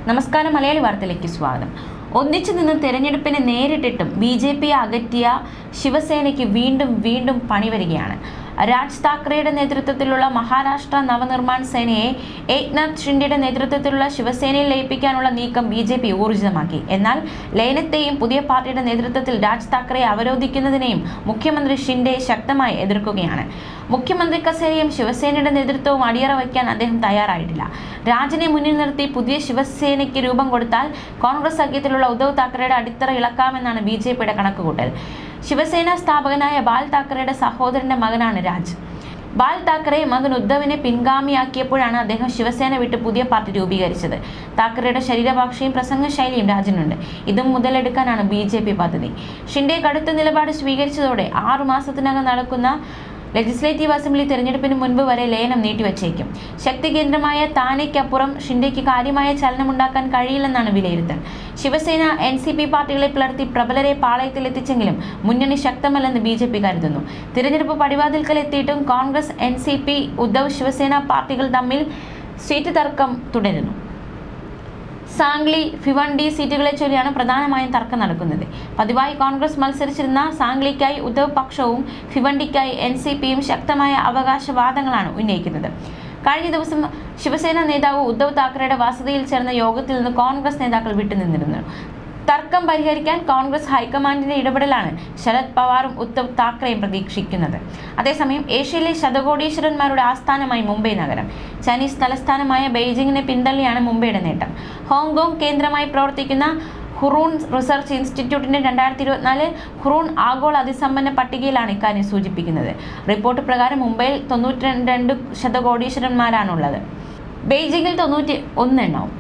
നമസ്കാരം, മലയാളി വാർത്തയിലേക്ക് സ്വാഗതം. ഒന്നിച്ചു നിന്ന് തെരഞ്ഞെടുപ്പിനെ നേരിട്ടിട്ടും ബി.ജെ.പിയെ അകറ്റിയ ശിവസേനയ്ക്ക് വീണ്ടും പണി വരികയാണ്. രാജ് താക്കറെയുടെ നേതൃത്വത്തിലുള്ള മഹാരാഷ്ട്ര നവനിർമ്മാൺ സേനയെ ഏക്നാഥ് ഷിൻഡെയുടെ നേതൃത്വത്തിലുള്ള ശിവസേനയിൽ ലയിപ്പിക്കാനുള്ള നീക്കം ബി.ജെ.പി ഊർജിതമാക്കി. എന്നാൽ ലയനത്തെയും പുതിയ പാർട്ടിയുടെ നേതൃത്വത്തിൽ രാജ് താക്കറയെ അവരോധിക്കുന്നതിനെയും മുഖ്യമന്ത്രി ഷിൻഡെ ശക്തമായി എതിർക്കുകയാണ്. മുഖ്യമന്ത്രി കസേരയും ശിവസേനയുടെ നേതൃത്വവും അടിയറ വയ്ക്കാൻ അദ്ദേഹം തയ്യാറായിട്ടില്ല. രാജിനെ മുന്നിൽ നിർത്തി പുതിയ ശിവസേനയ്ക്ക് രൂപം കൊടുത്താൽ കോൺഗ്രസ് സഖ്യത്തിലുള്ള ഉദ്ധവ് താക്കറെയുടെ അടിത്തറ ഇളക്കാമെന്നാണ് ബി.ജെ.പിയുടെ കണക്കുകൂട്ടൽ. ശിവസേന സ്ഥാപകനായ ബാൽ താക്കറെയുടെ സഹോദരന്റെ മകനാണ് രാജ്. ബാൽ താക്കറെ മകൻ ഉദ്ധവിനെ പിൻഗാമിയാക്കിയപ്പോഴാണ് അദ്ദേഹം ശിവസേന വിട്ട് പുതിയ പാർട്ടി രൂപീകരിച്ചത്. താക്കറെയുടെ ശരീരഭാഷയും പ്രസംഗ ശൈലിയും രാജിനുണ്ട്. ഇതും മുതലെടുക്കാനാണ് ബി.ജെ.പി പദ്ധതി. ഷിൻഡെ കടുത്ത നിലപാട് സ്വീകരിച്ചതോടെ 6 മാസത്തിനകം നടക്കുന്ന ലെജിസ്ലേറ്റീവ് അസംബ്ലി തെരഞ്ഞെടുപ്പിന് മുൻപ് വരെ ലയനം നീട്ടിവച്ചേക്കും. ശക്തി കേന്ദ്രമായ താനെക്കപ്പുറം ഷിൻഡെയ്ക്ക് കാര്യമായ ചലനമുണ്ടാക്കാൻ കഴിയില്ലെന്നാണ് വിലയിരുത്തൽ. ശിവസേന എൻ.സി.പി പാർട്ടികളെ പിളർത്തി പ്രബലരെ പാളയത്തിലെത്തിച്ചെങ്കിലും മുന്നണി ശക്തമല്ലെന്ന് ബി.ജെ.പി കരുതുന്നു. തിരഞ്ഞെടുപ്പ് പടിവാതിൽക്കൽ എത്തിയിട്ടും കോൺഗ്രസ്, എൻ.സി.പി, ഉദ്ധവ്, ശിവസേന പാർട്ടികൾ തമ്മിൽ സീറ്റ് തർക്കം തുടരുന്നു. സാംഗ്ലി, ഭിവണ്ടി സീറ്റുകളെ ചൊല്ലിയാണ് പ്രധാനമായും തർക്കം നടക്കുന്നത്. പതിവായി കോൺഗ്രസ് മത്സരിച്ചിരുന്ന സാംഗ്ലിക്കായി ഉദ്ധവ് പക്ഷവും ഭിവണ്ടിക്കായി എൻ.സി.പിയും ശക്തമായ അവകാശവാദങ്ങളാണ് ഉന്നയിക്കുന്നത്. കഴിഞ്ഞ ദിവസം ശിവസേന നേതാവ് ഉദ്ധവ് താക്കറെയുടെ വസതിയിൽ ചേർന്ന യോഗത്തിൽ നിന്ന് കോൺഗ്രസ് നേതാക്കൾ വിട്ടുനിന്നിരുന്നു. തർക്കം പരിഹരിക്കാൻ കോൺഗ്രസ് ഹൈക്കമാൻഡിന്റെ ഇടപെടലാണ് ശരത് പവാറും ഉദ്ധവ് താക്കറെയും പ്രതീക്ഷിക്കുന്നത്. അതേസമയം ഏഷ്യയിലെ ശതകോടീശ്വരന്മാരുടെ ആസ്ഥാനമായി മുംബൈ നഗരം. ചൈനീസ് തലസ്ഥാനമായ ബെയ്ജിങ്ങിനെ പിന്തള്ളിയാണ് മുംബൈയുടെ നേട്ടം. ഹോങ്കോങ് കേന്ദ്രമായി പ്രവർത്തിക്കുന്ന ഹുറൂൺ റിസർച്ച് ഇൻസ്റ്റിറ്റ്യൂട്ടിന്റെ 2024 ഹുറൂൺ ആഗോള അതിസമ്പന്ന പട്ടികയിലാണ് ഇക്കാര്യം സൂചിപ്പിക്കുന്നത്. റിപ്പോർട്ട് പ്രകാരം മുംബൈയിൽ 92 ശതകോടീശ്വരന്മാരാണുള്ളത്. ബെയ്ജിങ്ങിൽ 91 എണ്ണവും.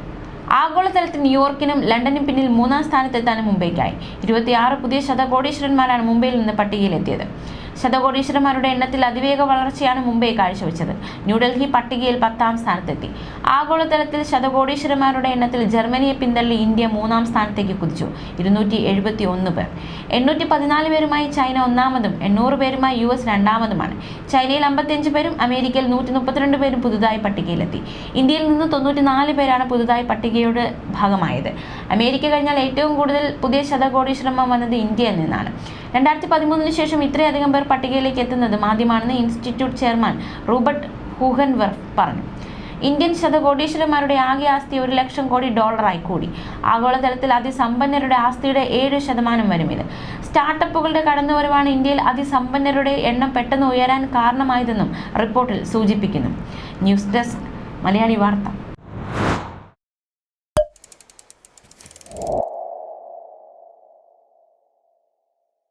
ആഗോളതലത്തിൽ ന്യൂയോർക്കിനും ലണ്ടനും പിന്നിൽ 3-ാം സ്ഥാനത്തെത്താനും മുംബൈക്കായി. 26 പുതിയ ശതകോടീശ്വരന്മാരാണ് മുംബൈയിൽ നിന്ന് പട്ടികയിലെത്തിയത്. ശതകോടീശ്വരന്മാരുടെ എണ്ണത്തിൽ അതിവേഗ വളർച്ചയാണ് മുംബൈ കാഴ്ചവെച്ചത്. ന്യൂഡൽഹി പട്ടികയിൽ 10-ാം സ്ഥാനത്തെത്തി. ആഗോളതലത്തിൽ ശതകോടീശ്വരന്മാരുടെ എണ്ണത്തിൽ ജർമ്മനിയെ പിന്തള്ളി ഇന്ത്യ 3-ാം സ്ഥാനത്തേക്ക് കുതിച്ചു. 271 പേർ. 814 പേരുമായി ചൈന 1-ാമതും 800 പേരുമായി US 2-ാമതുമാണ്. ചൈനയിൽ 55 പേരും അമേരിക്കയിൽ 132 പേരും പുതുതായി പട്ടികയിലെത്തി. ഇന്ത്യയിൽ നിന്ന് 94 പേരാണ് പുതുതായി പട്ടികയുടെ ഭാഗമായത്. അമേരിക്ക കഴിഞ്ഞാൽ ഏറ്റവും കൂടുതൽ പുതിയ ശതകോടീശ്വരന്മാർ വന്നത് ഇന്ത്യയിൽ നിന്നാണ്. 2013 ശേഷം ഇത്രയധികം പേർ പട്ടികയിലേക്ക് എത്തുന്നത് ആദ്യമാണെന്ന് ഇൻസ്റ്റിറ്റ്യൂട്ട് ചെയർമാൻ റൂബർട്ട് ഹൂഹൻവർത്ത് പറഞ്ഞു. ഇന്ത്യൻ ശതകോടീശ്വരന്മാരുടെ ആകെ ആസ്തി $1 ലക്ഷം കോടി കൂടി. ആഗോളതലത്തിൽ അതിസമ്പന്നരുടെ ആസ്തിയുടെ 7% വരും ഇത്. സ്റ്റാർട്ടപ്പുകളുടെ കടന്നുവരവാണ് ഇന്ത്യയിൽ അതിസമ്പന്നരുടെ എണ്ണം പെട്ടെന്ന് ഉയരാൻ കാരണമായതെന്നും റിപ്പോർട്ടിൽ സൂചിപ്പിക്കുന്നു. ന്യൂസ് ഡെസ്ക്, മലയാളി വാർത്ത.